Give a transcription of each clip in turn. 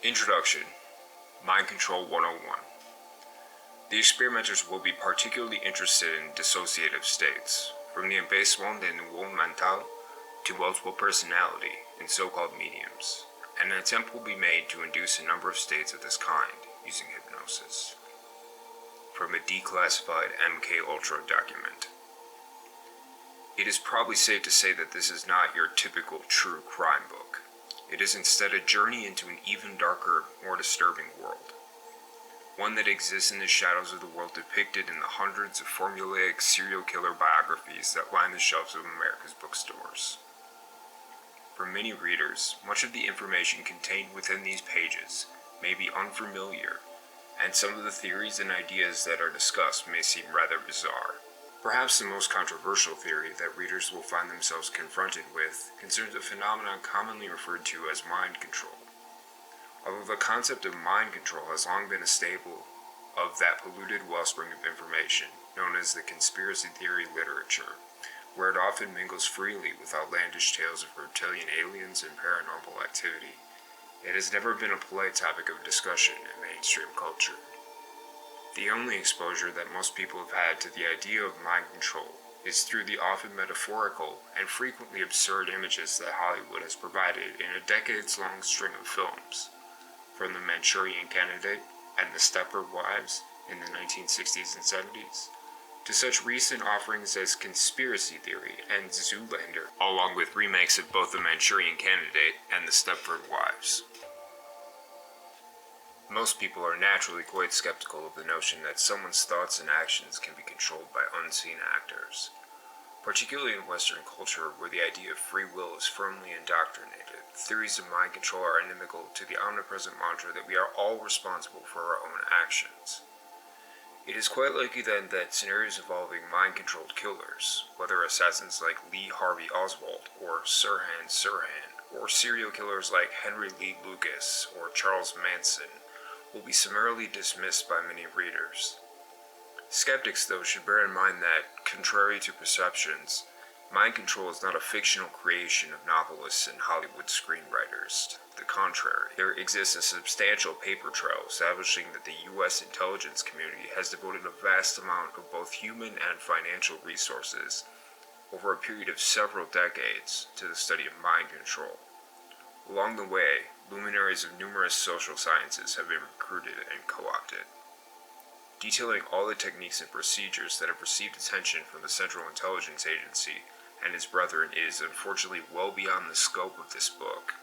Introduction. Mind Control 101. The experimenters will be particularly interested in dissociative states, from the abasement de niveau mental to multiple personality in so-called mediums. An attempt will be made to induce a number of states of this kind using hypnosis. From a declassified MK Ultra document. It is probably safe to say that this is not your typical true crime book. It is instead a journey into an even darker, more disturbing world. One that exists in the shadows of the world depicted in the hundreds of formulaic serial killer biographies that line the shelves of America's bookstores. For many readers, much of the information contained within these pages may be unfamiliar, and some of the theories and ideas that are discussed may seem rather bizarre. Perhaps the most controversial theory that readers will find themselves confronted with concerns a phenomenon commonly referred to as mind control. Although the concept of mind control has long been a staple of that polluted wellspring of information known as the conspiracy theory literature, where it often mingles freely with outlandish tales of reptilian aliens and paranormal activity, it has never been a polite topic of discussion in mainstream culture. The only exposure that most people have had to the idea of mind control is through the often metaphorical and frequently absurd images that Hollywood has provided in a decades-long string of films, from The Manchurian Candidate and The Stepford Wives in the 1960s and 70s, to such recent offerings as Conspiracy Theory and Zoolander, along with remakes of both The Manchurian Candidate and The Stepford Wives. Most people are naturally quite skeptical of the notion that someone's thoughts and actions can be controlled by unseen actors, particularly in Western culture where the idea of free will is firmly indoctrinated. Theories of mind control are inimical to the omnipresent mantra that we are all responsible for our own actions. It is quite likely then that scenarios involving mind-controlled killers, whether assassins like Lee Harvey Oswald or Sirhan Sirhan, or serial killers like Henry Lee Lucas or Charles Manson, will be summarily dismissed by many readers. Skeptics, though, should bear in mind that, contrary to perceptions, mind control is not a fictional creation of novelists and Hollywood screenwriters. To the contrary, there exists a substantial paper trail establishing that the U.S. intelligence community has devoted a vast amount of both human and financial resources over a period of several decades to the study of mind control. Along the way, luminaries of numerous social sciences have been recruited and co-opted. Detailing all the techniques and procedures that have received attention from the Central Intelligence Agency and its brethren is, unfortunately, well beyond the scope of this book.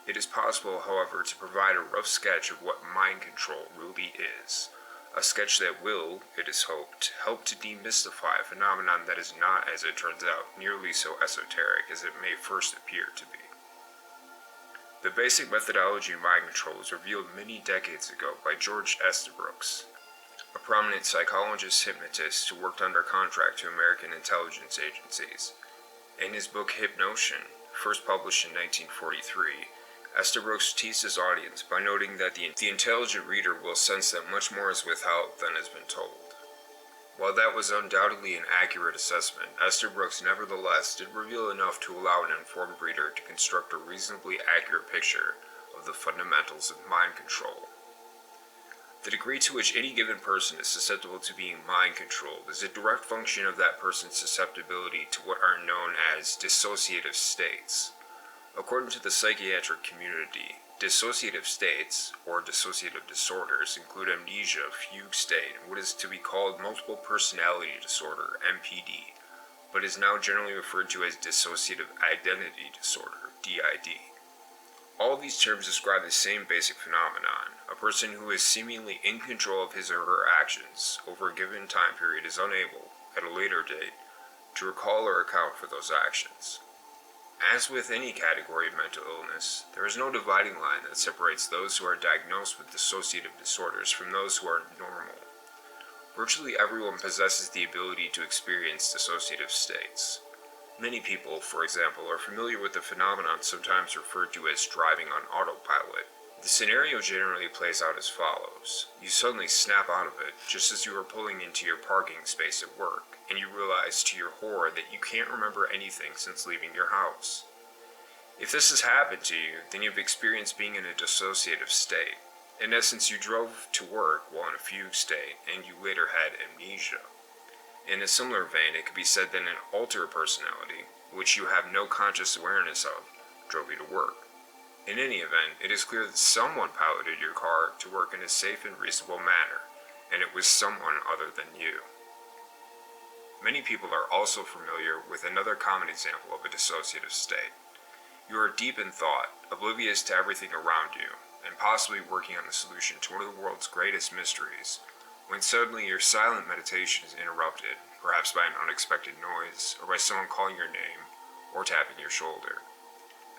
It is possible, however, to provide a rough sketch of what mind control really is, a sketch that will, it is hoped, help to demystify a phenomenon that is not, as it turns out, nearly so esoteric as it may first appear to be. The basic methodology of mind control was revealed many decades ago by George Estabrooks, a prominent psychologist-hypnotist who worked under contract to American intelligence agencies. In his book Hypnotion, first published in 1943, Estabrooks teased his audience by noting that the intelligent reader will sense that much more is withheld than has been told. While that was undoubtedly an accurate assessment, Estabrooks nevertheless did reveal enough to allow an informed reader to construct a reasonably accurate picture of the fundamentals of mind control. The degree to which any given person is susceptible to being mind controlled is a direct function of that person's susceptibility to what are known as dissociative states. According to the psychiatric community, dissociative states, or dissociative disorders, include amnesia, fugue state, and what is to be called multiple personality disorder, MPD, but is now generally referred to as dissociative identity disorder, DID. All these terms describe the same basic phenomenon. A person who is seemingly in control of his or her actions over a given time period is unable, at a later date, to recall or account for those actions. As with any category of mental illness, there is no dividing line that separates those who are diagnosed with dissociative disorders from those who are normal. Virtually everyone possesses the ability to experience dissociative states. Many people, for example, are familiar with the phenomenon sometimes referred to as driving on autopilot. The scenario generally plays out as follows. You suddenly snap out of it, just as you are pulling into your parking space at work, and you realize to your horror that you can't remember anything since leaving your house. If this has happened to you, then you've experienced being in a dissociative state. In essence, you drove to work while in a fugue state, and you later had amnesia. In a similar vein, it could be said that an alter personality, which you have no conscious awareness of, drove you to work. In any event, it is clear that someone piloted your car to work in a safe and reasonable manner, and it was someone other than you. Many people are also familiar with another common example of a dissociative state. You are deep in thought, oblivious to everything around you, and possibly working on the solution to one of the world's greatest mysteries, when suddenly your silent meditation is interrupted, perhaps by an unexpected noise, or by someone calling your name, or tapping your shoulder.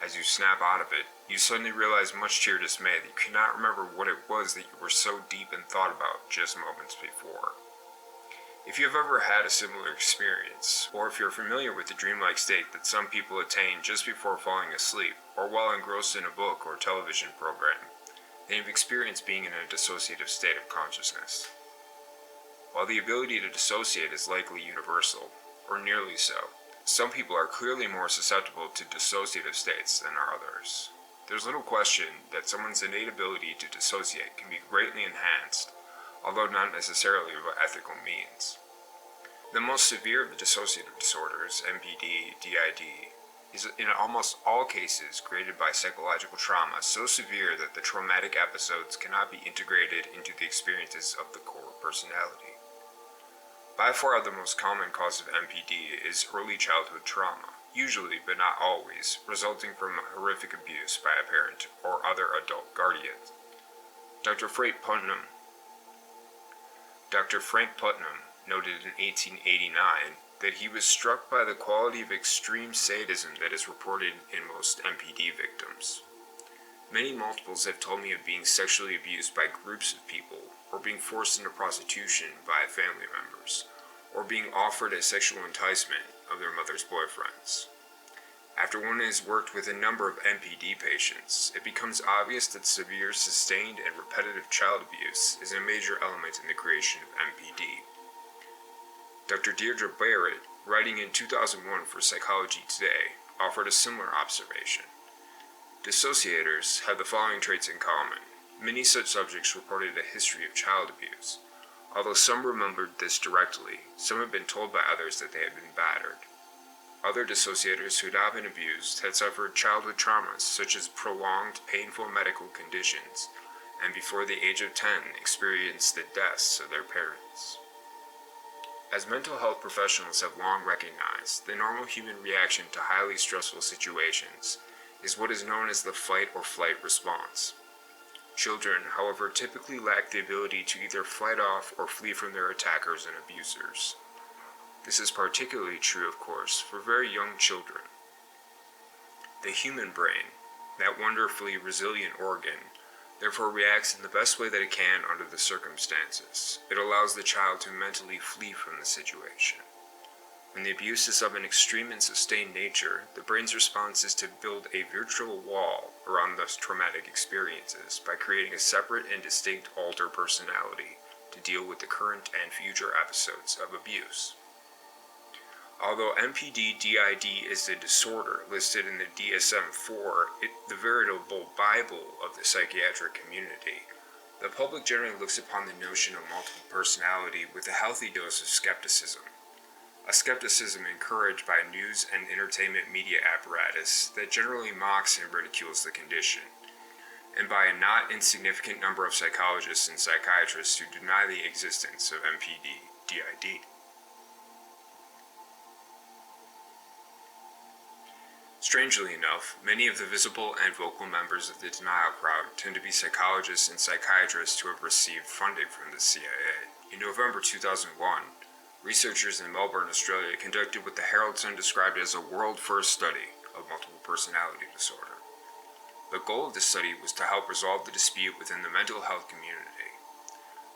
As you snap out of it, you suddenly realize, much to your dismay, that you cannot remember what it was that you were so deep in thought about just moments before. If you have ever had a similar experience, or if you're familiar with the dreamlike state that some people attain just before falling asleep, or while engrossed in a book or television program, then you've experienced being in a dissociative state of consciousness. While the ability to dissociate is likely universal, or nearly so, some people are clearly more susceptible to dissociative states than are others. There's little question that someone's innate ability to dissociate can be greatly enhanced, although not necessarily by ethical means. The most severe of the dissociative disorders, MPD, DID, is in almost all cases created by psychological trauma so severe that the traumatic episodes cannot be integrated into the experiences of the core personality. By far the most common cause of MPD is early childhood trauma, usually but not always, resulting from horrific abuse by a parent or other adult guardians. Dr. Frank Putnam noted in 1889 that he was struck by the quality of extreme sadism that is reported in most MPD victims. Many multiples have told me of being sexually abused by groups of people, or being forced into prostitution by family members, or being offered a sexual enticement of their mother's boyfriends. After one has worked with a number of MPD patients, it becomes obvious that severe, sustained, and repetitive child abuse is a major element in the creation of MPD. Dr. Deirdre Barrett, writing in 2001 for Psychology Today, offered a similar observation. Dissociators have the following traits in common. Many such subjects reported a history of child abuse. Although some remembered this directly, some had been told by others that they had been battered. Other dissociators who had not been abused had suffered childhood traumas such as prolonged, painful medical conditions, and before the age of 10 experienced the deaths of their parents. As mental health professionals have long recognized, the normal human reaction to highly stressful situations is what is known as the fight or flight response. Children, however, typically lack the ability to either fight off or flee from their attackers and abusers. This is particularly true, of course, for very young children. The human brain, that wonderfully resilient organ, therefore reacts in the best way that it can under the circumstances. It allows the child to mentally flee from the situation. When the abuse is of an extreme and sustained nature, the brain's response is to build a virtual wall around those traumatic experiences by creating a separate and distinct alter personality to deal with the current and future episodes of abuse. Although MPD-DID is the disorder listed in the DSM-4, the veritable Bible of the psychiatric community, the public generally looks upon the notion of multiple personality with a healthy dose of skepticism. A skepticism encouraged by news and entertainment media apparatus that generally mocks and ridicules the condition, and by a not insignificant number of psychologists and psychiatrists who deny the existence of MPD-DID. Strangely enough, many of the visible and vocal members of the denial crowd tend to be psychologists and psychiatrists who have received funding from the CIA. In November 2001, researchers in Melbourne, Australia conducted what the Herald Sun described as a world-first study of multiple personality disorder. The goal of this study was to help resolve the dispute within the mental health community.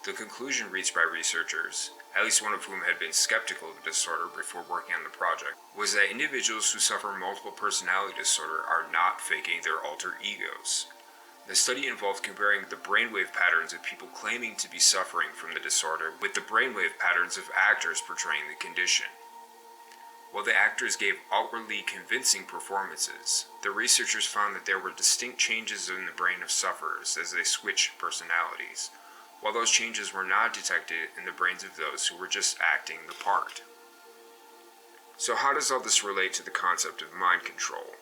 The conclusion reached by researchers, at least one of whom had been skeptical of the disorder before working on the project, was that individuals who suffer multiple personality disorder are not faking their alter egos. The study involved comparing the brainwave patterns of people claiming to be suffering from the disorder with the brainwave patterns of actors portraying the condition. While the actors gave outwardly convincing performances, the researchers found that there were distinct changes in the brain of sufferers as they switched personalities, while those changes were not detected in the brains of those who were just acting the part. So how does all this relate to the concept of mind control?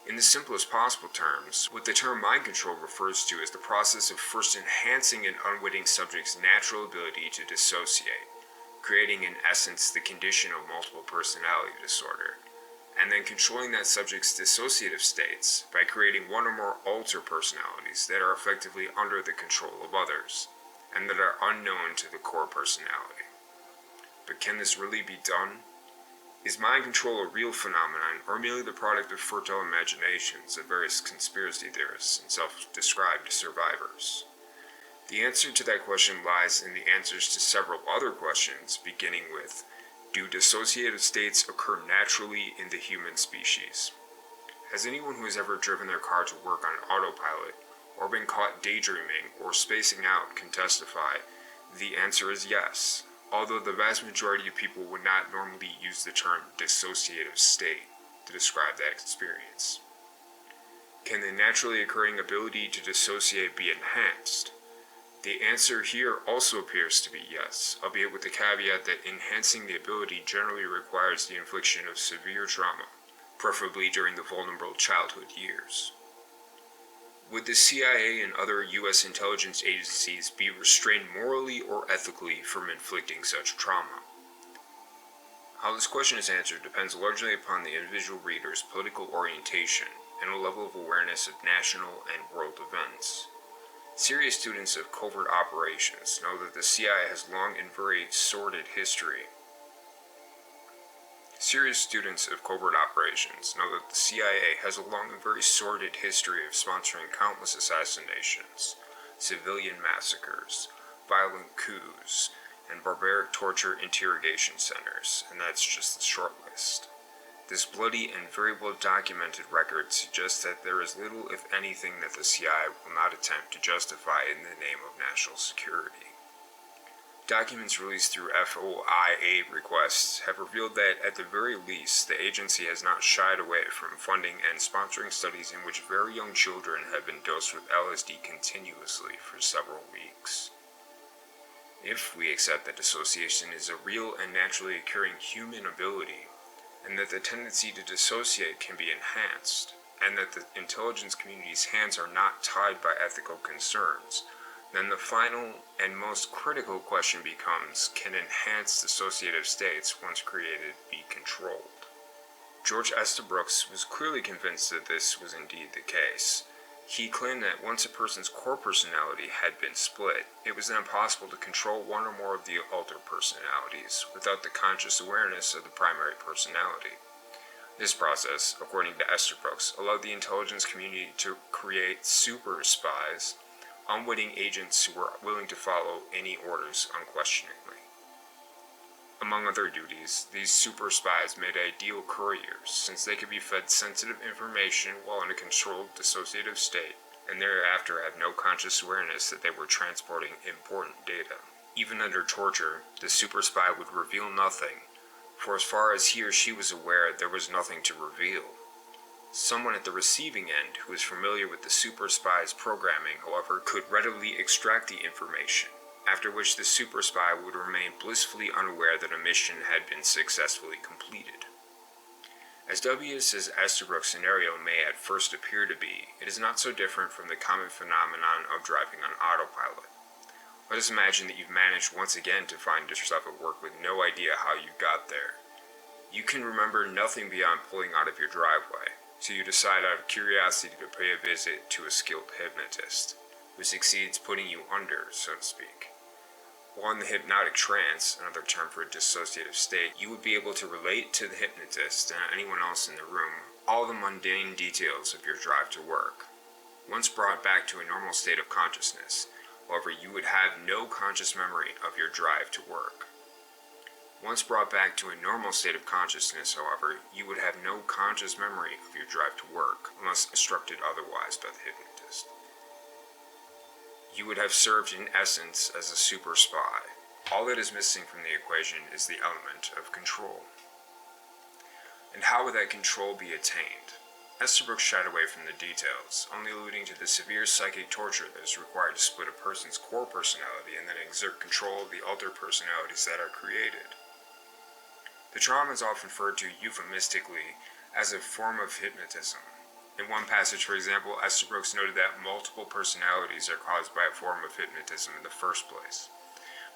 In the simplest possible terms, what the term mind control refers to is the process of first enhancing an unwitting subject's natural ability to dissociate, creating in essence the condition of multiple personality disorder, and then controlling that subject's dissociative states by creating one or more alter personalities that are effectively under the control of others, and that are unknown to the core personality. But can this really be done? Is mind control a real phenomenon, or merely the product of fertile imaginations of various conspiracy theorists and self-described survivors? The answer to that question lies in the answers to several other questions, beginning with, do dissociative states occur naturally in the human species? Has anyone who has ever driven their car to work on autopilot, or been caught daydreaming or spacing out can testify? The answer is yes, although the vast majority of people would not normally use the term dissociative state to describe that experience. Can the naturally occurring ability to dissociate be enhanced? The answer here also appears to be yes, albeit with the caveat that enhancing the ability generally requires the infliction of severe trauma, preferably during the vulnerable childhood years. Would the CIA and other U.S. intelligence agencies be restrained morally or ethically from inflicting such trauma? How this question is answered depends largely upon the individual reader's political orientation and a level of awareness of national and world events. Serious students of covert operations know that the CIA has long and very sordid history. Serious students of covert operations know that the CIA has a long and very sordid history of sponsoring countless assassinations, civilian massacres, violent coups, and barbaric torture interrogation centers, and that's just the short list. This bloody and very well documented record suggests that there is little, if anything, that the CIA will not attempt to justify in the name of national security. Documents released through FOIA requests have revealed that, at the very least, the agency has not shied away from funding and sponsoring studies in which very young children have been dosed with LSD continuously for several weeks. If we accept that dissociation is a real and naturally occurring human ability, and that the tendency to dissociate can be enhanced, and that the intelligence community's hands are not tied by ethical concerns, then the final and most critical question becomes, can enhanced dissociative states, once created, be controlled? George Estabrooks was clearly convinced that this was indeed the case. He claimed that once a person's core personality had been split, it was then possible to control one or more of the alter personalities without the conscious awareness of the primary personality. This process, according to Estabrooks, allowed the intelligence community to create super spies, unwitting agents who were willing to follow any orders unquestioningly. Among other duties, these super spies made ideal couriers, since they could be fed sensitive information while in a controlled dissociative state, and thereafter have no conscious awareness that they were transporting important data. Even under torture, the super spy would reveal nothing, for as far as he or she was aware, there was nothing to reveal. Someone at the receiving end who was familiar with the super spy's programming, however, could readily extract the information, after which the super spy would remain blissfully unaware that a mission had been successfully completed. As dubious as Estabrooks' scenario may at first appear to be, it is not so different from the common phenomenon of driving on autopilot. Let us imagine that you've managed once again to find yourself at work with no idea how you got there. You can remember nothing beyond pulling out of your driveway, so you decide out of curiosity to pay a visit to a skilled hypnotist, who succeeds putting you under, so to speak. While in the hypnotic trance, another term for a dissociative state, you would be able to relate to the hypnotist and anyone else in the room all the mundane details of your drive to work. Once brought back to a normal state of consciousness, however, you would have no conscious memory of your drive to work. Once brought back to a normal state of consciousness, however, you would have no conscious memory of your drive to work, unless instructed otherwise by the hypnotist. You would have served in essence as a super spy. All that is missing from the equation is the element of control. And how would that control be attained? Estabrook shied away from the details, only alluding to the severe psychic torture that is required to split a person's core personality and then exert control of the altered personalities that are created. The trauma is often referred to euphemistically as a form of hypnotism. In one passage, for example, Estabrook noted that multiple personalities are caused by a form of hypnotism in the first place.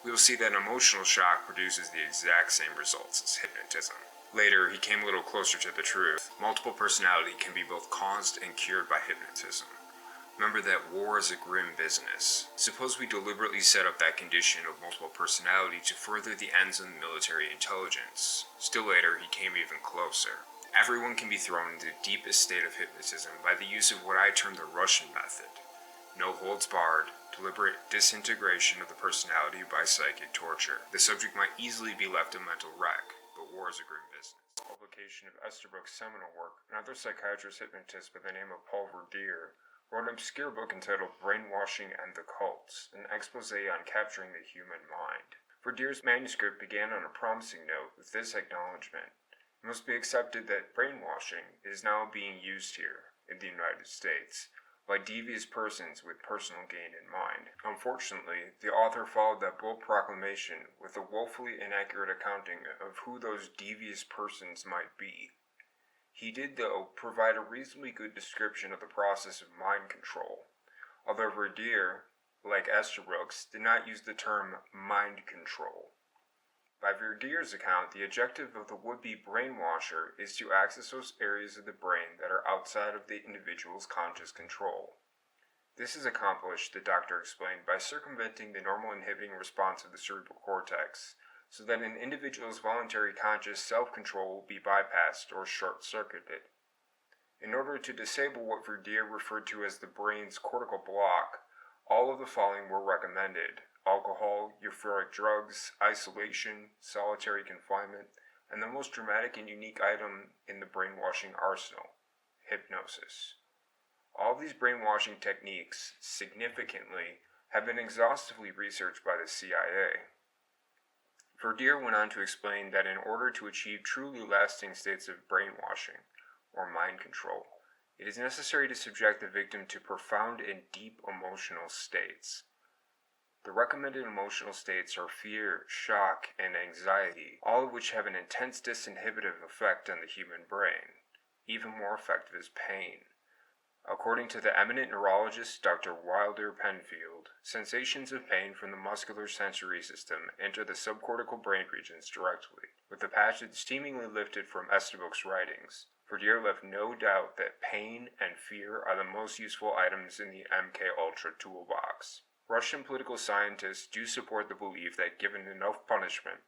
We will see that emotional shock produces the exact same results as hypnotism. Later, he came a little closer to the truth. Multiple personality can be both caused and cured by hypnotism. Remember that war is a grim business. Suppose we deliberately set up that condition of multiple personality to further the ends of military intelligence. Still later, he came even closer. Everyone can be thrown into the deepest state of hypnotism by the use of what I term the Russian method. No holds barred, deliberate disintegration of the personality by psychic torture. The subject might easily be left a mental wreck, but war is a grim business. Publication of Estabrook's seminal work, another psychiatrist hypnotist by the name of Paul Verdier wrote an obscure book entitled Brainwashing and the Cults, an expose on capturing the human mind. Verdier's manuscript began on a promising note with this acknowledgement. It must be accepted that brainwashing is now being used here, in the United States, by devious persons with personal gain in mind. Unfortunately, the author followed that bold proclamation with a woefully inaccurate accounting of who those devious persons might be. He did, though, provide a reasonably good description of the process of mind control, although Verdier, like Estabrook, did not use the term mind control. By Verdier's account, the objective of the would-be brainwasher is to access those areas of the brain that are outside of the individual's conscious control. This is accomplished, the doctor explained, by circumventing the normal inhibiting response of the cerebral cortex, so that an individual's voluntary conscious self-control will be bypassed or short-circuited. In order to disable what Verdier referred to as the brain's cortical block, all of the following were recommended: alcohol, euphoric drugs, isolation, solitary confinement, and the most dramatic and unique item in the brainwashing arsenal, hypnosis. All these brainwashing techniques, significantly, have been exhaustively researched by the CIA. Verdier went on to explain that in order to achieve truly lasting states of brainwashing, or mind control, it is necessary to subject the victim to profound and deep emotional states. The recommended emotional states are fear, shock, and anxiety, all of which have an intense disinhibitive effect on the human brain. Even more effective is pain. According to the eminent neurologist Dr. Wilder Penfield, sensations of pain from the muscular sensory system enter the subcortical brain regions directly. With the passage seemingly lifted from Estabrook's writings, Verdier left no doubt that pain and fear are the most useful items in the MK Ultra toolbox. Russian political scientists do support the belief that given enough punishment,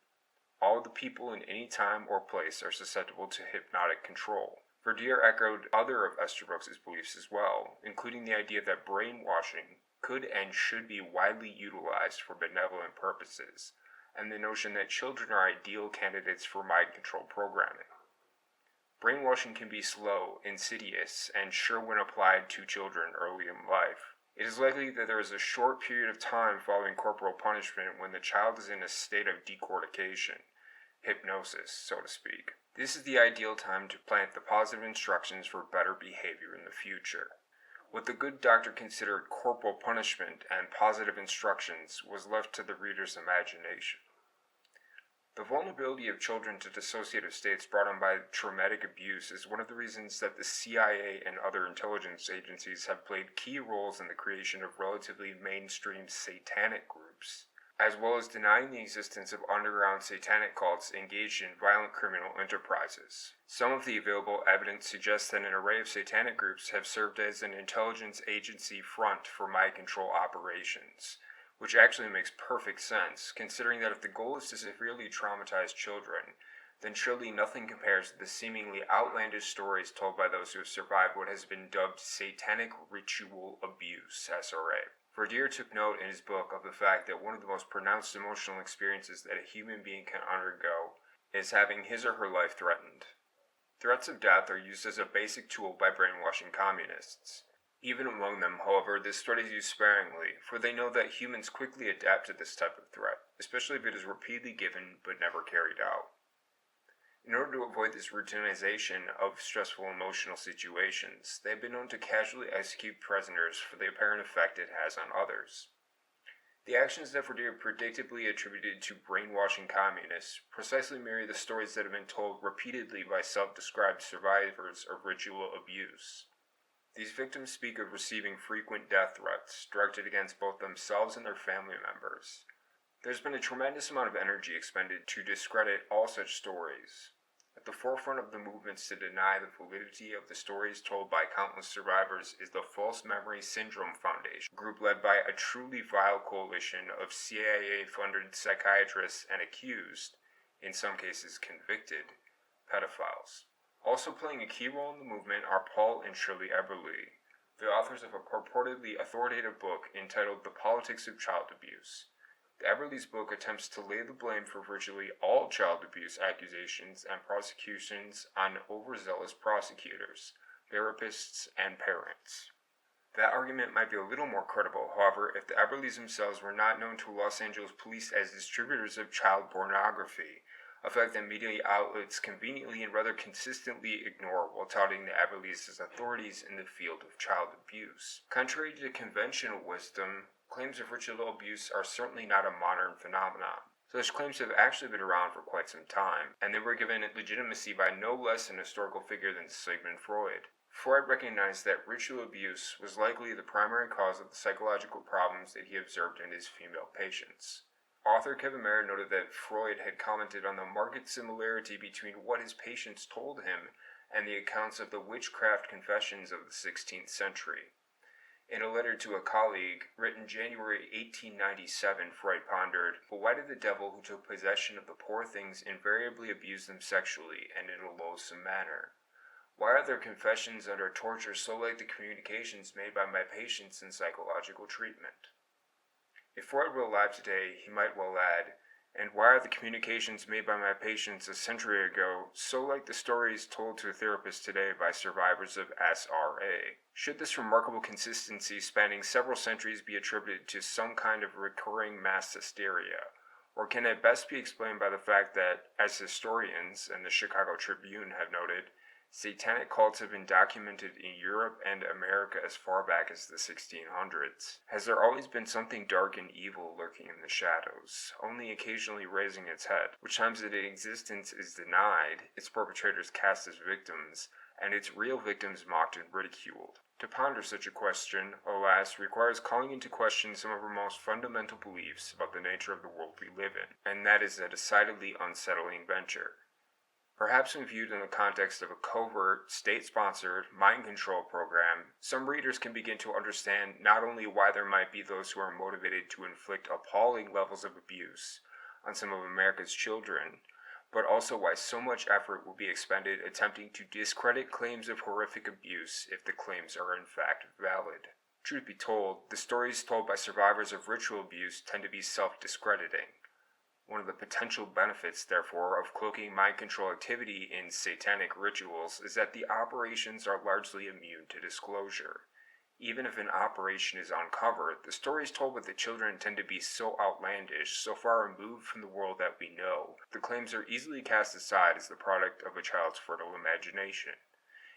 all the people in any time or place are susceptible to hypnotic control. Verdier echoed other of Estabrook's beliefs as well, including the idea that brainwashing could and should be widely utilized for benevolent purposes, and the notion that children are ideal candidates for mind control programming. Brainwashing can be slow, insidious, and sure when applied to children early in life. It is likely that there is a short period of time following corporal punishment when the child is in a state of decortication, hypnosis, so to speak. This is the ideal time to plant the positive instructions for better behavior in the future. What the good doctor considered corporal punishment and positive instructions was left to the reader's imagination. The vulnerability of children to dissociative states brought on by traumatic abuse is one of the reasons that the CIA and other intelligence agencies have played key roles in the creation of relatively mainstream satanic groups, as well as denying the existence of underground satanic cults engaged in violent criminal enterprises. Some of the available evidence suggests that an array of satanic groups have served as an intelligence agency front for mind control operations, which actually makes perfect sense, considering that if the goal is to severely traumatize children, then surely nothing compares to the seemingly outlandish stories told by those who have survived what has been dubbed satanic ritual abuse, SRA. Verdier took note in his book of the fact that one of the most pronounced emotional experiences that a human being can undergo is having his or her life threatened. Threats of death are used as a basic tool by brainwashing communists. Even among them, however, this threat is used sparingly, for they know that humans quickly adapt to this type of threat, especially if it is repeatedly given but never carried out. In order to avoid this routinization of stressful emotional situations, they have been known to casually execute prisoners for the apparent effect it has on others. The actions that were predictably attributed to brainwashing communists precisely mirror the stories that have been told repeatedly by self-described survivors of ritual abuse. These victims speak of receiving frequent death threats directed against both themselves and their family members. There's been a tremendous amount of energy expended to discredit all such stories. At the forefront of the movements to deny the validity of the stories told by countless survivors is the False Memory Syndrome Foundation, a group led by a truly vile coalition of CIA-funded psychiatrists and accused, in some cases convicted, pedophiles. Also playing a key role in the movement are Paul and Shirley Eberle, the authors of a purportedly authoritative book entitled The Politics of Child Abuse. Eberle's book attempts to lay the blame for virtually all child abuse accusations and prosecutions on overzealous prosecutors, therapists, and parents. That argument might be a little more credible, however, if the Eberles themselves were not known to Los Angeles police as distributors of child pornography, a fact that media outlets conveniently and rather consistently ignore while touting the Eberles as authorities in the field of child abuse. Contrary to conventional wisdom, claims of ritual abuse are certainly not a modern phenomenon. Such claims have actually been around for quite some time, and they were given legitimacy by no less an historical figure than Sigmund Freud. Freud recognized that ritual abuse was likely the primary cause of the psychological problems that he observed in his female patients. Author Kevin Mayer noted that Freud had commented on the marked similarity between what his patients told him and the accounts of the witchcraft confessions of the 16th century. In a letter to a colleague, written January 1897, Freud pondered, "But why did the devil who took possession of the poor things invariably abuse them sexually and in a loathsome manner? Why are their confessions under torture so like the communications made by my patients in psychological treatment?" If Freud were alive today, he might well add, "And why are the communications made by my patients a century ago so like the stories told to therapists today by survivors of SRA?" Should this remarkable consistency spanning several centuries be attributed to some kind of recurring mass hysteria, or can it best be explained by the fact that, as historians and the Chicago Tribune have noted, satanic cults have been documented in Europe and America as far back as the 1600s. Has there always been something dark and evil lurking in the shadows, only occasionally raising its head, which times its existence is denied, its perpetrators cast as victims, and its real victims mocked and ridiculed? To ponder such a question, alas, requires calling into question some of our most fundamental beliefs about the nature of the world we live in, and that is a decidedly unsettling venture. Perhaps when viewed in the context of a covert, state-sponsored, mind control program, some readers can begin to understand not only why there might be those who are motivated to inflict appalling levels of abuse on some of America's children, but also why so much effort will be expended attempting to discredit claims of horrific abuse if the claims are in fact valid. Truth be told, the stories told by survivors of ritual abuse tend to be self-discrediting. One of the potential benefits, therefore, of cloaking mind control activity in satanic rituals is that the operations are largely immune to disclosure. Even if an operation is uncovered, the stories told by the children tend to be so outlandish, so far removed from the world that we know, the claims are easily cast aside as the product of a child's fertile imagination.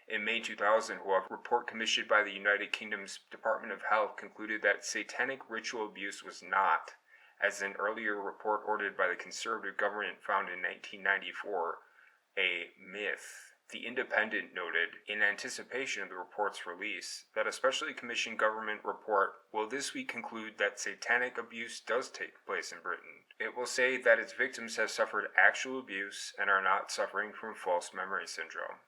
In May 2000, a report commissioned by the United Kingdom's Department of Health concluded that satanic ritual abuse was not, as an earlier report ordered by the conservative government found in 1994, a myth. The Independent noted, in anticipation of the report's release, that a specially commissioned government report will this week conclude that satanic abuse does take place in Britain. It will say that its victims have suffered actual abuse and are not suffering from false memory syndrome.